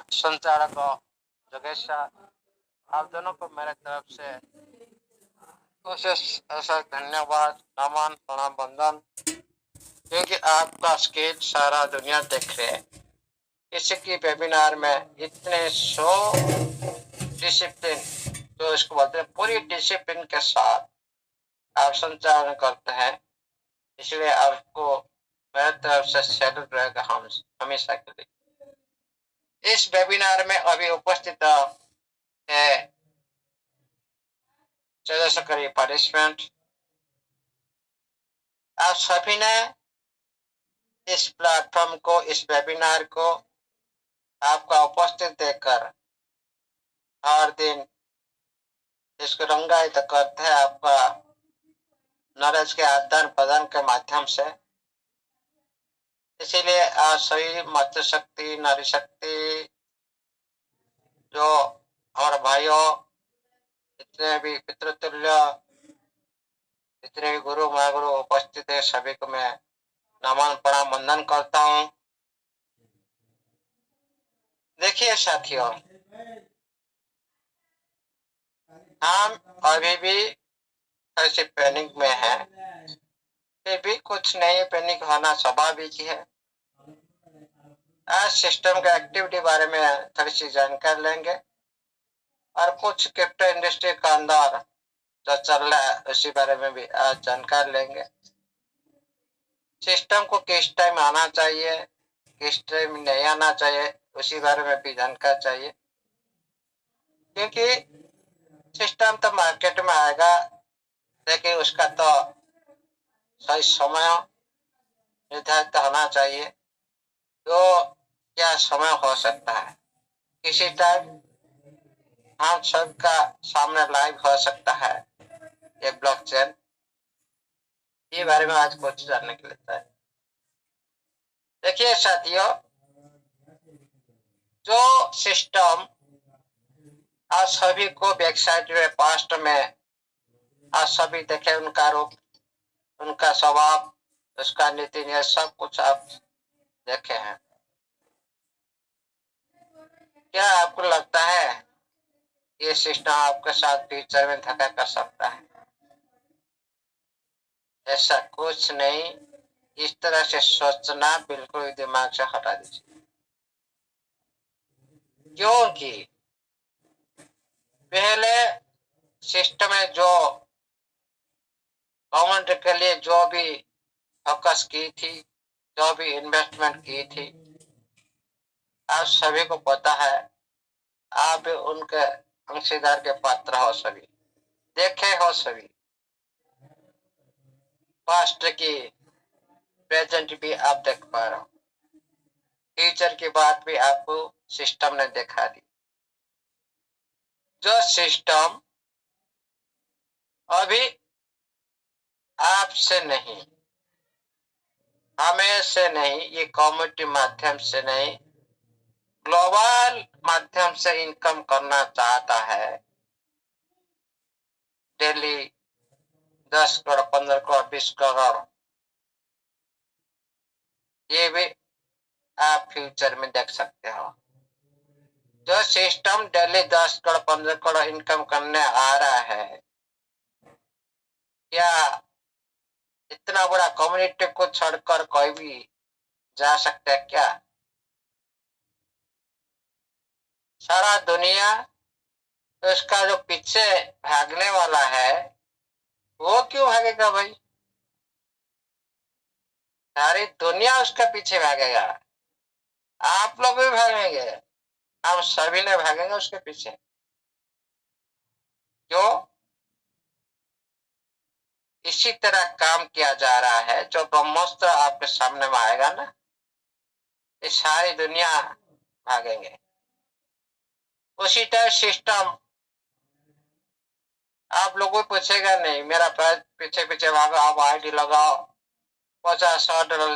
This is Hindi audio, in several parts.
संचालक जोगेश शाह, आप दोनों को मेरे तरफ से विशेष ऐसा धन्यवाद, नमन, प्रणाम, वंदन, क्योंकि आपका स्केच सारा दुनिया देख रहे है। इसी की वेबिनार में इतने 100 डिसिप्लिन, जो इसको बोलते हैं, पूरी डिसिप्लिन के साथ आप संचालन करते हैं, इसलिए आपको मेरे तरफ से सैल्यूट रहेगा हम हमेशा के लिए। इस वेबिनार में अभी उपस्थित है सदस्य पार्टिसिपेंट, आप सभी ने इस प्लेटफॉर्म को, इस वेबिनार को आपका उपस्थित देकर हर दिन इसको रंगायित करते हैं आपका नॉलेज के आदान प्रदान के माध्यम से। इसीलिए आज सभी मातृशक्ति, नारी शक्ति, जो हमारे भाइयों, जितने भी पितृतुल्य, जितने भी गुरु महागुरु उपस्थित है, सभी को मैं नमन, प्रणाम, वंदन करता हूँ। देखिए साथियों, हम अभी भी ऐसे पैनिक में है, फिर भी कुछ नहीं, पैनिक होना स्वाभाविक है। आज सिस्टम के एक्टिविटी बारे में थोड़ी सी जानकारी लेंगे और कुछ क्रिप्टो इंडस्ट्री का अंदर जो चल रहा है उसी बारे में भी आज जानकारी लेंगे। सिस्टम को किस टाइम आना चाहिए, किस टाइम नहीं आना चाहिए, उसी बारे में भी जानकारी चाहिए, क्योंकि सिस्टम तो मार्केट में आएगा, लेकिन उसका तो सही समय निर्धारित होना चाहिए। तो क्या समय हो सकता है, किसी टाइम हम सबका सामने लाइव हो सकता है ये ब्लॉकचेन, ये बारे में आज कुछ जानने के लिए है। देखिए साथियों, जो सिस्टम आज सभी को वेबसाइट में पास्ट में आज सभी देखे, उनका रूप, उनका स्वभाव, उसका नीति नियम, सब कुछ आप देखे हैं। क्या आपको लगता है ये सिस्टम आपके साथ फ्यूचर में धक्का कर सकता है? ऐसा कुछ नहीं, इस तरह से सोचना बिल्कुल दिमाग से हटा दीजिए, क्योंकि पहले सिस्टम में जो गवर्नमेंट के लिए जो भी फोकस की थी, जो भी इन्वेस्टमेंट की थी, आप सभी को पता है, आप भी उनके अंशीदार के पात्र हो, सभी देखे हो, सभी पास्ट की प्रेजेंट भी आप देख पा रहे हो, फ्यूचर की बात भी आपको सिस्टम ने दिखा दी। जो सिस्टम अभी आपसे नहीं, हमें से नहीं, ये कम्युनिटी माध्यम से नहीं, ग्लोबल माध्यम से इनकम करना चाहता है। डेली 10 करोड़, 15 करोड़, 20 करोड़, ये भी आप फ्यूचर में देख सकते हो। जो system daily 10 crore, 15 crore income करने आ रहा है, क्या इतना बड़ा कम्युनिटी को छोड़कर कोई भी जा सकता है क्या? सारा दुनिया उसका जो पीछे भागने वाला है, वो क्यों भागेगा भाई? सारी दुनिया उसके पीछे भागेगा, आप लोग भी भागेंगे, हम सभी ने भागेंगे उसके पीछे। क्यों? इसी तरह काम किया जा रहा है। जो ब्रह्मोस्त्र आपके सामने में आएगा ना, ये सारी दुनिया भागेंगे। उसी टाइप सिस्टम आप लोगों को पूछेगा नहीं, मेरा पीछे पीछे भागो, आप आईडी लगाओ, 50-100 डॉलर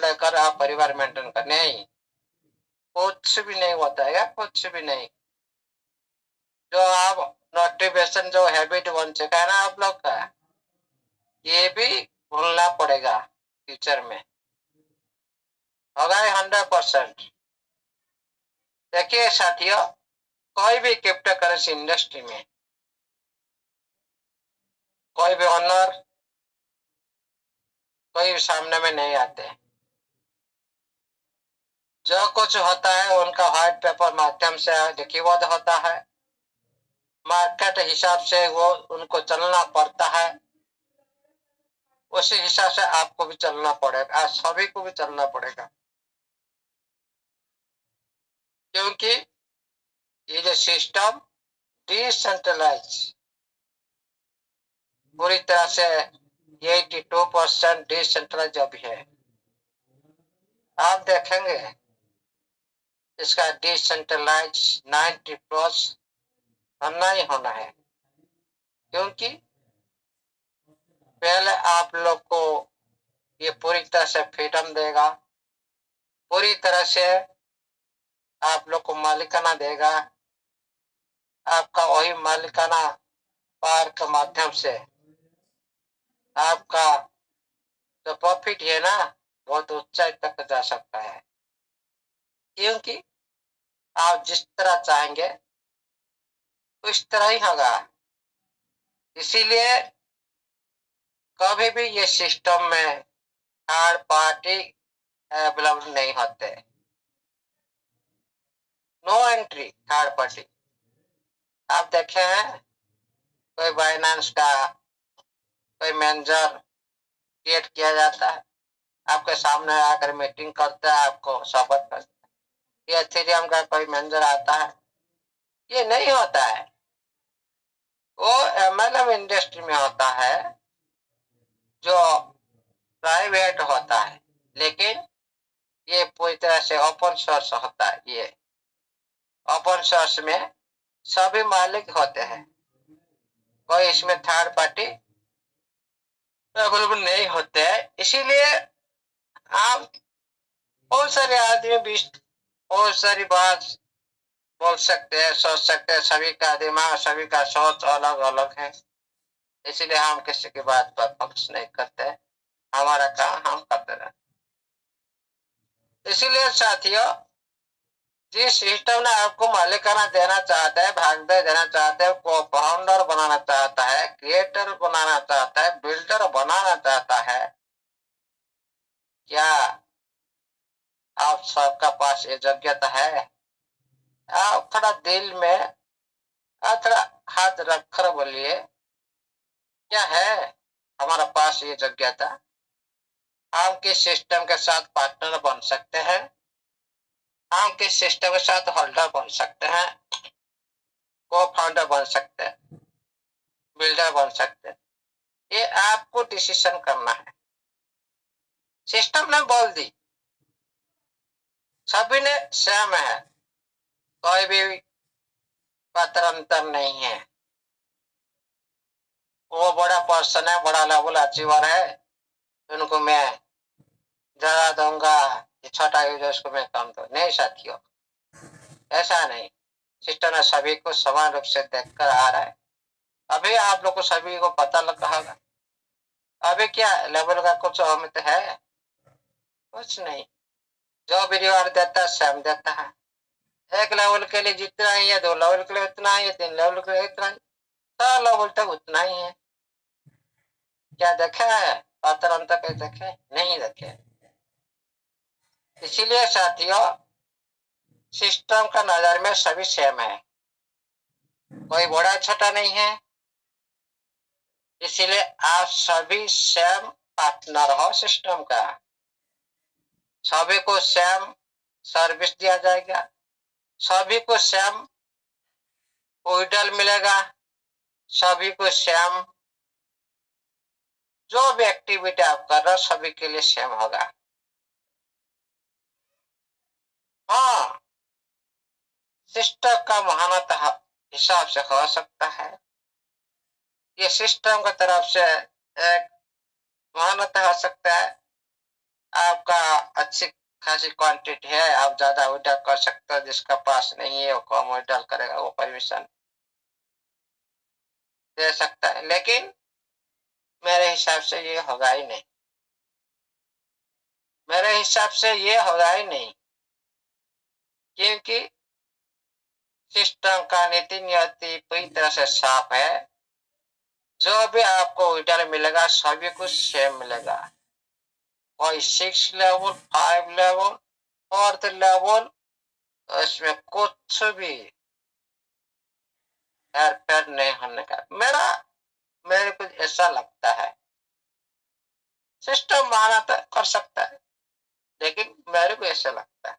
लेकर आप परिवार मेंटेन कर, नहीं, कुछ भी नहीं होता है, कुछ भी नहीं। जो आप नोटिफिकेशन, जो हैबिट बन चुका है ना आप लोग का, ये भी भूलना पड़ेगा फ्यूचर में। होगा 100%। देखिए साथियों, कोई भी क्रिप्टो करेंसी इंडस्ट्री में कोई भी ऑनर कोई सामने में नहीं आते। जो कुछ होता है उनका व्हाइट पेपर माध्यम से लिखित होता है। मार्केट हिसाब से वो उनको चलना पड़ता है। उसी हिसाब से आपको भी चलना पड़ेगा, सभी को भी चलना पड़ेगा, क्योंकि ये जो सिस्टम डिसेंट्रलाइज पूरी तरह से 82% डिसेंट्रलाइज अभी है। आप देखेंगे इसका डिसेंट्रलाइज 90+ होना ही होना है, क्योंकि पहले आप लोग को ये पूरी तरह से फ्रीडम देगा, पूरी तरह से आप लोग को मालिकाना देगा। आपका वही मालिकाना पावर के माध्यम से आपका जो प्रॉफिट है ना, बहुत ऊंचाई तक जा सकता है, क्योंकि आप जिस तरह चाहेंगे उस तरह ही होगा। इसीलिए कभी भी ये सिस्टम में थर्ड पार्टी अवेलेबल नहीं होते। No entry third party. आप देखे हैं कोई बाइनेंस का कोई मैनेजर क्रिएट किया जाता है, आपके सामने आकर मीटिंग करता है, आपको शपथ करता है। ये एथेरियम का कोई मैनेजर आता है, ये नहीं होता है। वो एमएलएम इंडस्ट्री में होता है जो प्राइवेट होता है, लेकिन ये पूरी तरह से ओपन सोर्स होता है। ये ओपन सोर्स में सभी मालिक होते हैं, कोई इसमें थर्ड पार्टी अवेलेबल नहीं होते हैं। इसीलिए आप बहुत सारे आदमी भी बहुत सारी बात बोल सकते हैं, सोच सकते हैं। सभी का दिमाग, सभी का सोच अलग अलग है, इसीलिए हम किसी की बात पर फोकस नहीं करते। हमारा काम हम करते रहते। इसीलिए साथियों, जिस सिस्टम ने आपको मालिकाना देना चाहता है, भागदे देना चाहता है, को फाउंडर बनाना चाहता है, क्रिएटर बनाना चाहता है, बिल्डर बनाना चाहता है, क्या आप सबका पास ये योग्यता है? आप थोड़ा दिल में थोड़ा हाथ रख कर बोलिए, क्या है हमारा पास ये योग्यता? हम किस सिस्टम के साथ पार्टनर बन सकते हैं? हम किस सिस्टम के साथ होल्डर बन सकते हैं, को फाउंडर बन सकते हैं, बिल्डर बन सकते हैं? ये आपको डिसीजन करना है। सिस्टम ने बोल दी, सभी ने सेम है, कोई भी अंतर नहीं है। वो बड़ा पर्सन है, बड़ा लेवल अचीवर है, उनको मैं ज्यादा दूंगा, छोटा यूजर्स को मैं कम दूं। नहीं साथियों, ऐसा नहीं। सिस्टम ने सभी को समान रूप से देखकर आ रहा है। अभी आप लोग को सभी को पता लग रहा होगा, अभी क्या लेवल का कुछ अहमियत है? कुछ नहीं। जो भी रिवार्ड देता है सेम देता है। एक लेवल के लिए जितना ही है, 2 लेवल के लिए उतना ही है, 3 लेवल के लिए इतना ही, 4 लेवल तक उतना ही है। क्या देखे है अंतर कहीं देखे? नहीं देखे। इसीलिए साथियों, सिस्टम का नजर में सभी सेम है, कोई बड़ा छोटा नहीं है। इसीलिए आप सभी सेम पार्टनर हो सिस्टम का। सभी को सेम सर्विस दिया जाएगा, सभी को सेम विड्रॉल मिलेगा, सभी को सेम जो भी एक्टिविटी आप कर रहे हो सभी के लिए सेम होगा। हाँ, सिस्टम का महानता हिसाब से हो सकता है। ये सिस्टम की तरफ से एक महानता हो सकता है। आपका अच्छी खासी क्वांटिटी है, आप ज्यादा विड्रॉल कर सकते हो, जिसका पास नहीं है वो कम विड्रॉल करेगा, वो परमिशन दे सकता है। लेकिन मेरे हिसाब से ये होगा ही नहीं। मेरे हिसाब से ये होगा ही नहीं, क्योंकि सिस्टम का नीति नियति पूरी तरह से साफ है। जो भी आपको रिटर्न मिलेगा सभी कुछ सेम मिलेगा। कोई 6 लेवल, 5 लेवल, 4th लेवल, इसमें कुछ भी हेरफेर नहीं होने का मेरे को ऐसा लगता है। सिस्टम माना तो कर सकता है, लेकिन मेरे को ऐसा लगता है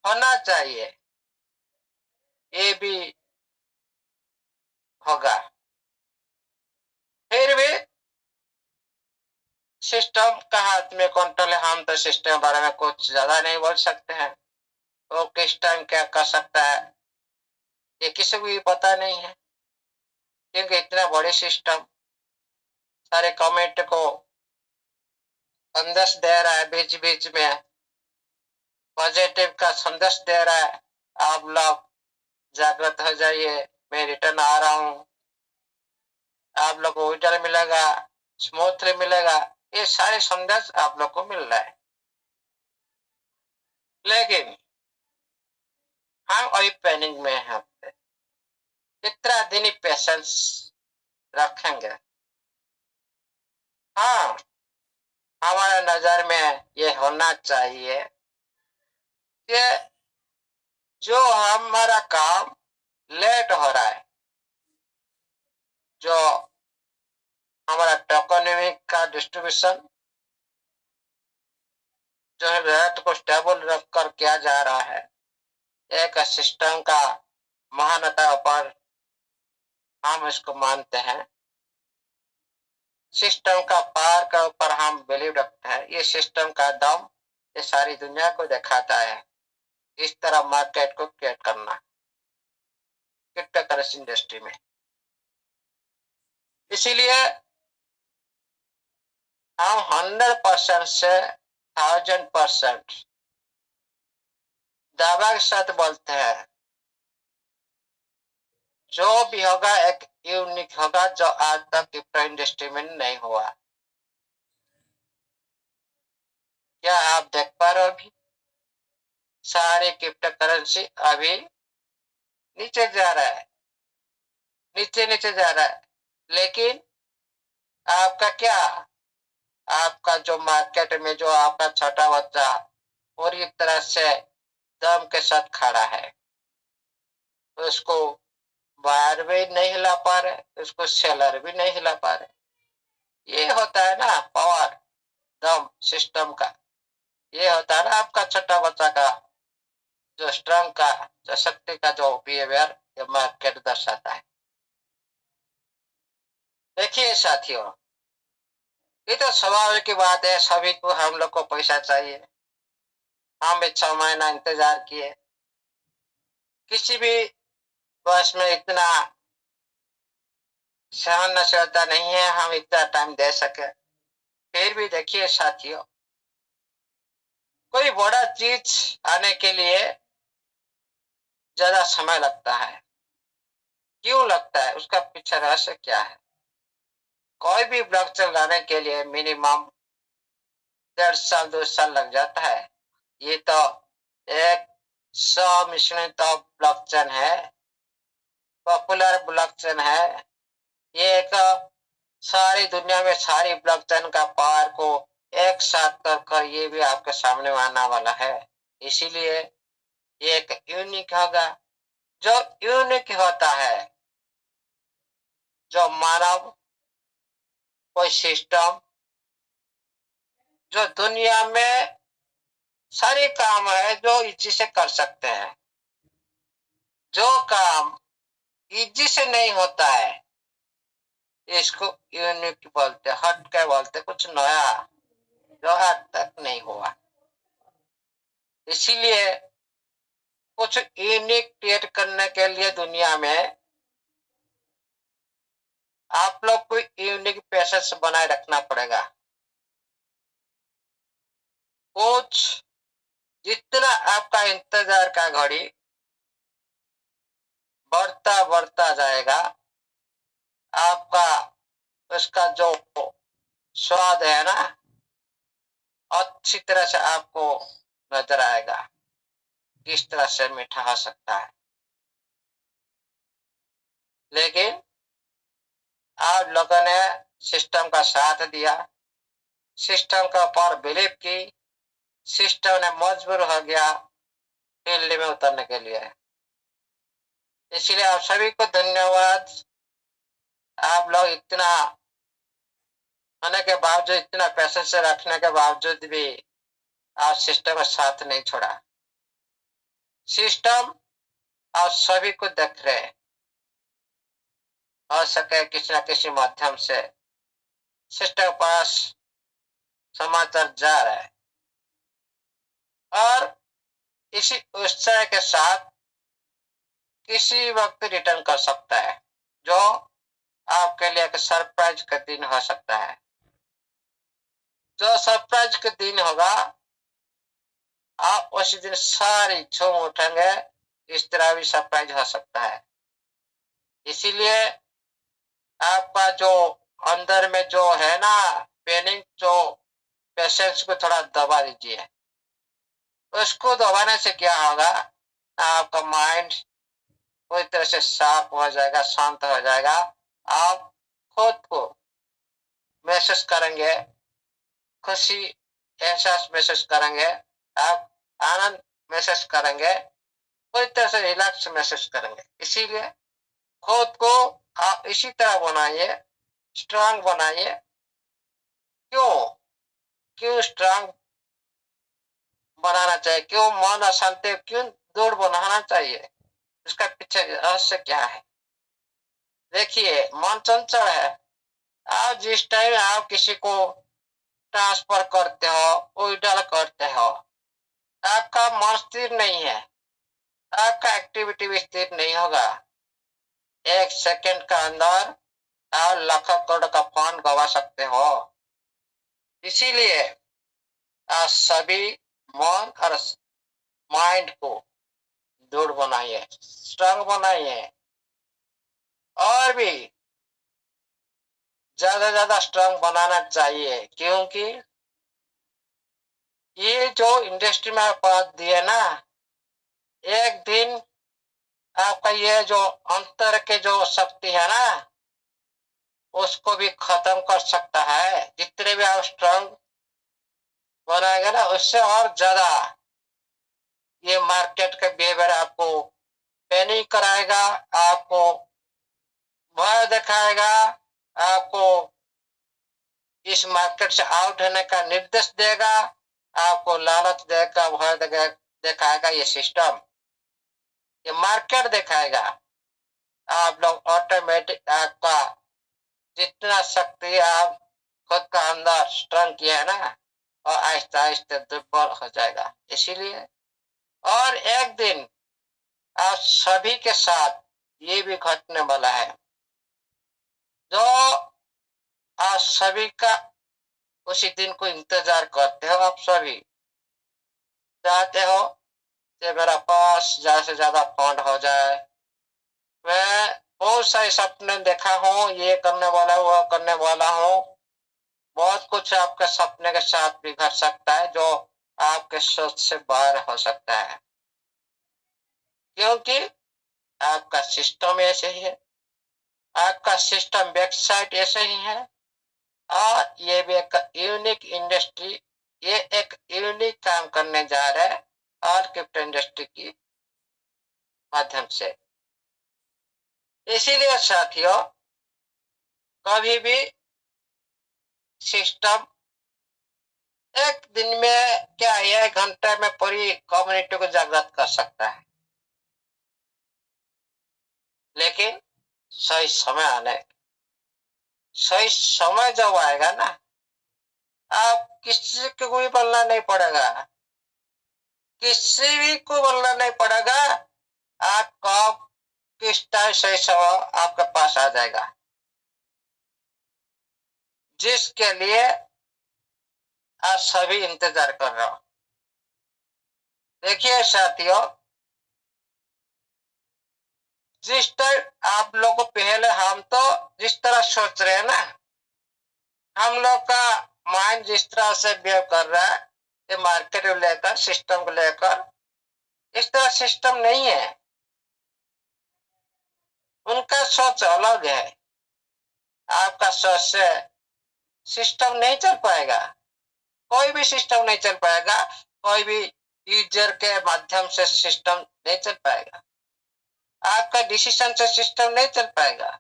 होना चाहिए, ये भी होगा। फिर भी सिस्टम का हाथ में कंट्रोल है, हम तो सिस्टम के बारे में कुछ ज्यादा नहीं बोल सकते हैं। वो किस टाइम क्या कर सकता है ये किसी को भी पता नहीं है, क्योंकि इतना बड़े सिस्टम सारे कमेंट को संदेश दे रहा है, बीच बीच में पॉजिटिव का संदेश दे रहा है, आप लोग जागृत हो जाइए, मैं रिटर्न आ रहा हूँ, आप लोग को रिटर्न मिलेगा, स्मूथली मिलेगा। ये सारे संदेश आप लोग को मिल रहा है, लेकिन हम अभी पैनिक में हैं। कितना दिन पेशेंस रखेंगे? हाँ, हमारे नजर में ये होना चाहिए कि जो हमारा काम लेट हो रहा है, जो हमारा टोकनोमिक का डिस्ट्रीब्यूशन जो है रेट को स्टेबल रखकर किया जा रहा है, एक सिस्टम का महानता पर हम इसको मानते हैं। सिस्टम का पावर के ऊपर हम बिलीव रखते हैं। ये सिस्टम का दम ये सारी दुनिया को दिखाता है। इस तरह मार्केट को क्रिएट करना क्रिप्टो करेंसी इंडस्ट्री में, इसीलिए हम 100% से 1000% दावा के साथ बोलते हैं, जो भी होगा एक यूनिक होगा जो आज तक क्रिप्टो इंडस्ट्री में नहीं हुआ। क्या आप देख पा रहे हो? अभी सारे क्रिप्टो करेंसी अभी नीचे जा रहा है, नीचे नीचे जा रहा है, लेकिन आपका क्या, आपका जो मार्केट में जो आपका छोटा बच्चा पूरी तरह से दम के साथ खड़ा है, उसको बायर भी नहीं हिला पा रहे, उसको सेलर भी नहीं हिला पा रहे। ये होता है ना पावर, दम सिस्टम का। ये होता है ना आपका छोटा बच्चा का जो स्ट्रंग का, जो शक्ति का जो बिहेवियर ये मार्केट दर्शाता है। देखिए साथियों, ये तो स्वाभाविक की बात है, सभी को हम लोग को पैसा चाहिए। हम भी 6 महीना इंतजार किए, किसी भी बस में इतना सहनशीलता नहीं है हम इतना टाइम दे सके। फिर भी देखिए साथियों, कोई बड़ा चीज आने के लिए ज्यादा समय लगता है। क्यों लगता है? उसका पीछे रहस्य क्या है? कोई भी ब्लॉकचेन लाने के लिए मिनिमम 1.5 साल 2 साल लग जाता है। ये तो एक 100 मिश्रण तो ब्लॉकचेन है, पॉपुलर ब्लॉकचेन है। ये एक सारी दुनिया में सारी ब्लॉकचेन का पावर को एक साथ कर ये भी आपके सामने आने वाला है। इसीलिए ये एक यूनिक होगा। जो यूनिक होता है, जो मानव कोई सिस्टम जो दुनिया में सारे काम है जो इजी से कर सकते हैं, जो काम इजी से नहीं होता है इसको यूनिक बोलते, हट के बोलते, कुछ नया जो आज तक नहीं हुआ। इसीलिए कुछ यूनिक क्रिएट करने के लिए दुनिया में आप लोग को यूनिक पैसेज बनाए रखना पड़ेगा। कुछ जितना आपका इंतजार का घड़ी बढ़ता बढ़ता जाएगा, आपका उसका जो स्वाद है ना, अच्छी तरह से आपको नजर आएगा किस तरह से मीठा हो सकता है। लेकिन आप लोगों ने सिस्टम का साथ दिया, सिस्टम के ऊपर बिलीव की, सिस्टम ने मजबूर हो गया फील्ड में उतरने के लिए। इसलिए आप सभी को धन्यवाद। आप लोग इतना होने के बावजूद, इतना पैसेंस से रखने के बावजूद भी आप सिस्टम का साथ नहीं छोड़ा। सिस्टम आप सभी को देख रहे, हो सके किसी न किसी माध्यम से सिस्टम के पास समाचार जा रहा है और इसी उत्साह के साथ किसी वक्त रिटर्न कर सकता है, जो आपके लिए एक सरप्राइज का दिन हो सकता है। जो सरप्राइज का दिन होगा, आप उसी दिन सारी झूम उठेंगे। इस तरह भी सरप्राइज हो सकता है। इसीलिए आपका जो अंदर में जो है ना पेनिंग, जो पेशेंस को थोड़ा दबा दीजिए। उसको दबाने से क्या होगा, आपका माइंड पूरी तरह से शार्प हो जाएगा, शांत हो जाएगा। आप खुद को महसूस करेंगे, खुशी एहसास महसूस करेंगे, आप आनंद महसूस करेंगे, पूरी तरह से रिलैक्स महसूस करेंगे। इसीलिए खुद को आप इसी तरह बनाइए, स्ट्रांग बनाइए। क्यों क्यों स्ट्रांग बनाना चाहिए, क्यों मन अशांति, क्यों दूर बनाना चाहिए, इसका पीछे रहस्य क्या है? देखिए, मन चंचल है। आप जिस टाइम आप किसी को ट्रांसफर करते हो, विड्रॉल करते हो, आपका मन स्थिर नहीं है, आपका एक्टिविटी भी स्थिर नहीं होगा। 1 सेकंड का अंदर आप लाखों करोड़ का फंड गवा सकते हो। इसीलिए आप सभी मन और माइंड को दृढ़ बनाइए, स्ट्रांग बनाइए और भी ज्यादा स्ट्रांग बनाना चाहिए। क्योंकि ये जो इंडस्ट्री में आप बात दिए ना, एक दिन आपका ये जो अंतर के जो शक्ति है ना, उसको भी खत्म कर सकता है। जितने भी आप स्ट्रांग बनाएंगे ना, उससे और ज्यादा ये मार्केट का बिहेवियर आपको पैनिक कराएगा, आपको भय दिखाएगा, आपको इस मार्केट से आउट होने का निर्देश देगा, आपको लालच देगा, भय दिखाएगा। ये सिस्टम, ये मार्केट दिखाएगा। आप लोग ऑटोमेटिक आपका जितना शक्ति आप खुद का अंदर स्ट्रॉन्ग किया है ना, और आहिस्ते आहिस्ते दुर्बल हो जाएगा। इसीलिए और एक दिन आप सभी के साथ ये भी घटने वाला है, जो आप सभी का उसी दिन को इंतजार करते हो। आप सभी चाहते हो कि मेरा पास ज्यादा से ज्यादा फंड हो जाए। मैं बहुत सारे सपने देखा हूँ, ये करने वाला हूँ, वो करने वाला हूँ। बहुत कुछ आपके सपने के साथ भी घट सकता है, जो आपके सोच से बाहर हो सकता है। क्योंकि आपका सिस्टम ऐसे ही है, आपका सिस्टम वेबसाइट ऐसे ही है, और ये भी एक यूनिक इंडस्ट्री, ये एक यूनिक काम करने जा रहा है और क्रिप्टो इंडस्ट्री की माध्यम से। इसीलिए साथियों, कभी भी सिस्टम एक दिन में क्या 1 घंटे में पूरी कम्युनिटी को जागृत कर सकता है, लेकिन सही समय आने, सही समय जब आएगा ना, आप किसी को भी बोलना नहीं पड़ेगा, किसी भी को बोलना नहीं पड़ेगा। आप कब किस टाइम सही समय आपके पास आ जाएगा, जिसके लिए आप सभी इंतजार कर रहे हो। देखिए साथियों, जिस टाइम आप लोग को पहले, हम तो जिस तरह सोच रहे हैं ना, हम लोग का माइंड जिस तरह से बिहेव कर रहा है ये मार्केट को लेकर, सिस्टम को लेकर, इस तरह सिस्टम नहीं है। उनका सोच अलग है। आपका सोच से सिस्टम नहीं चल पाएगा, कोई भी सिस्टम नहीं चल पाएगा, कोई भी यूजर के माध्यम से सिस्टम नहीं चल पाएगा, आपका डिसीजन से सिस्टम नहीं चल पाएगा।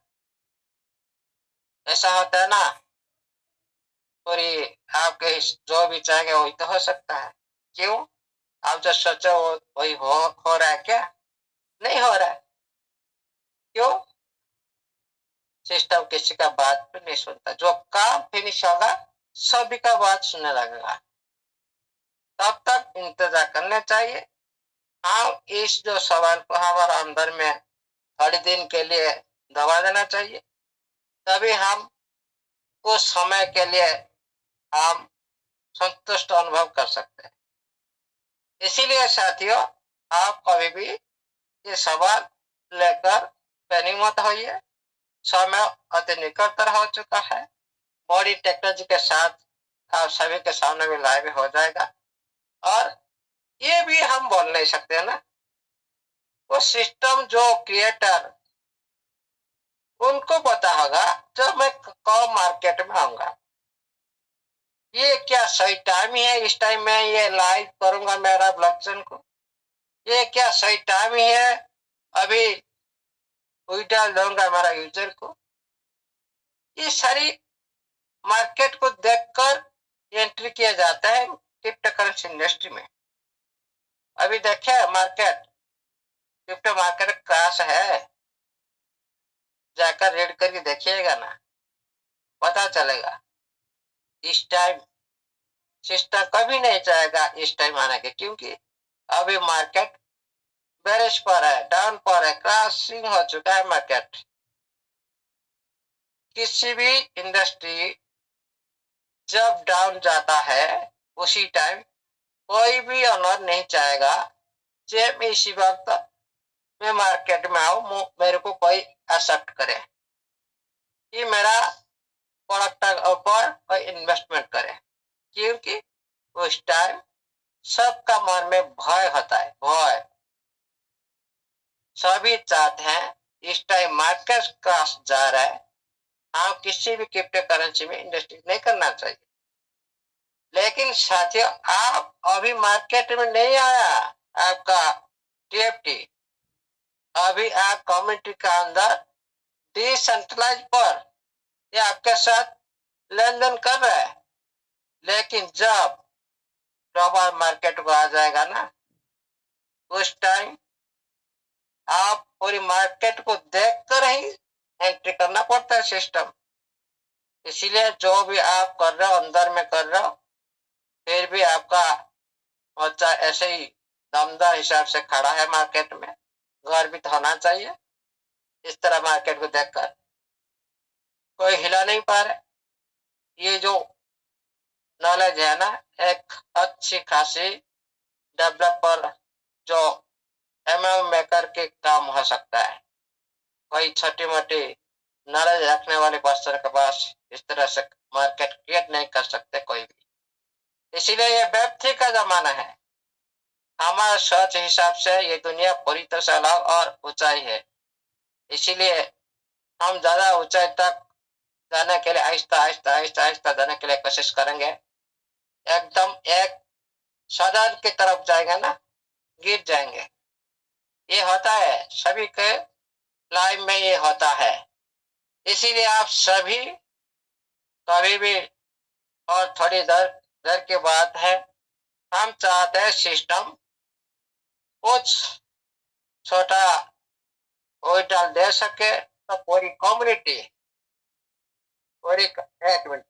ऐसा होता है ना, और ये आपके जो भी चाहेंगे वही तो हो सकता है। क्यों? आप जो सोचो वो वही हो रहा है क्या? नहीं हो रहा है। क्यों? सिस्टम किसी का बात भी नहीं सुनता। जो काम फिनिश होगा सभी का बात सुनने लगेगा। तब तक इंतजार करना चाहिए। हम इस जो सवाल को हमारे अंदर में थोड़ी दिन के लिए दबा देना चाहिए, तभी हम कुछ समय के लिए हम संतुष्ट अनुभव कर सकते हैं। इसीलिए साथियों, आप कभी भी ये सवाल लेकर पैनिक मत होइए। समय अति निकटतर हो चुका है। बड़ी टेक्नोलॉजी के साथ आप सभी के सामने भी लाइव हो जाएगा। और ये भी हम बोल नहीं सकते ना, वो सिस्टम जो क्रिएटर उनको पता होगा जब मैं कब मार्केट में आऊंगा। ये क्या सही टाइम ही है, इस टाइम में ये लाइव करूंगा मेरा ब्लॉकचेन को? ये क्या सही टाइम ही है अभी डाल दूंगा हमारा यूजर को? ये सारी मार्केट को देखकर एंट्री किया जाता है क्रिप्टो करेंसी इंडस्ट्री में। अभी देखिए मार्केट, क्रिप्टो मार्केट क्रैश है, जाकर रीड करके देखिएगा ना, पता चलेगा। इस टाइम सिस्टम कभी नहीं चाहेगा इस टाइम आने के, क्योंकि अभी मार्केट बेरिश पर है, डाउन पर है, क्रैशिंग हो चुका है मार्केट। किसी भी इंडस्ट्री जब डाउन जाता है उसी टाइम कोई भी ऑनर नहीं चाहेगा जब इसी वक्त मैं मार्केट में आऊं, मेरे को कोई एक्सेप्ट करे कि मेरा प्रोडक्ट ऊपर कोई इन्वेस्टमेंट करे, क्योंकि उस टाइम सबका मन में भय होता है। भय सभी चाहते हैं इस टाइम मार्केट क्रैश जा रहा है, आप किसी भी क्रिप्टो करेंसी में इन्वेस्ट नहीं करना चाहिए। लेकिन साथियों, आप अभी मार्केट में नहीं आया आपका टीएफटी, अभी आप कम्युनिटी का अंदर डिसेंट्रलाइज पर ये आपके साथ लेन देन कर रहा है। लेकिन जब ग्लोबल मार्केट को आ जाएगा ना, उस टाइम आप पूरी मार्केट को देखकर ही एंट्री करना पड़ता है सिस्टम। इसीलिए जो भी आप कर रहे हो अंदर में कर रहे हो, फिर भी आपका बच्चा ऐसे ही दमदार हिसाब से खड़ा है मार्केट में, गर्वित होना चाहिए। इस तरह मार्केट को देखकर कोई हिला नहीं पा रहा। ये जो नॉलेज है ना, एक अच्छी खासी डेवलपर जो एमएम मेकर के काम हो सकता है। कोई छोटी मोटी नॉलेज रखने वाले पर्सन के पास इस तरह से मार्केट क्रिएट नहीं कर सकते कोई भी। इसीलिए ये वेब3 का जमाना है। हमारे सोच हिसाब से ये दुनिया पूरी तरह से अलग और ऊंचाई है। इसीलिए हम ज्यादा ऊंचाई तक जाने के लिए आहिस्ता आहिस्ता आहिस्ता आहिस्ता जाने के लिए कोशिश करेंगे। एकदम एक सदन की तरफ जाएंगे ना, गिर जाएंगे। ये होता है सभी के लाइफ में, ये होता है। इसीलिए आप सभी कभी भी, और थोड़ी देर देर की बात है, हम चाहते हैं सिस्टम कुछ छोटा डाल दे सके तो पूरी कम्युनिटी, पूरी एक मिनट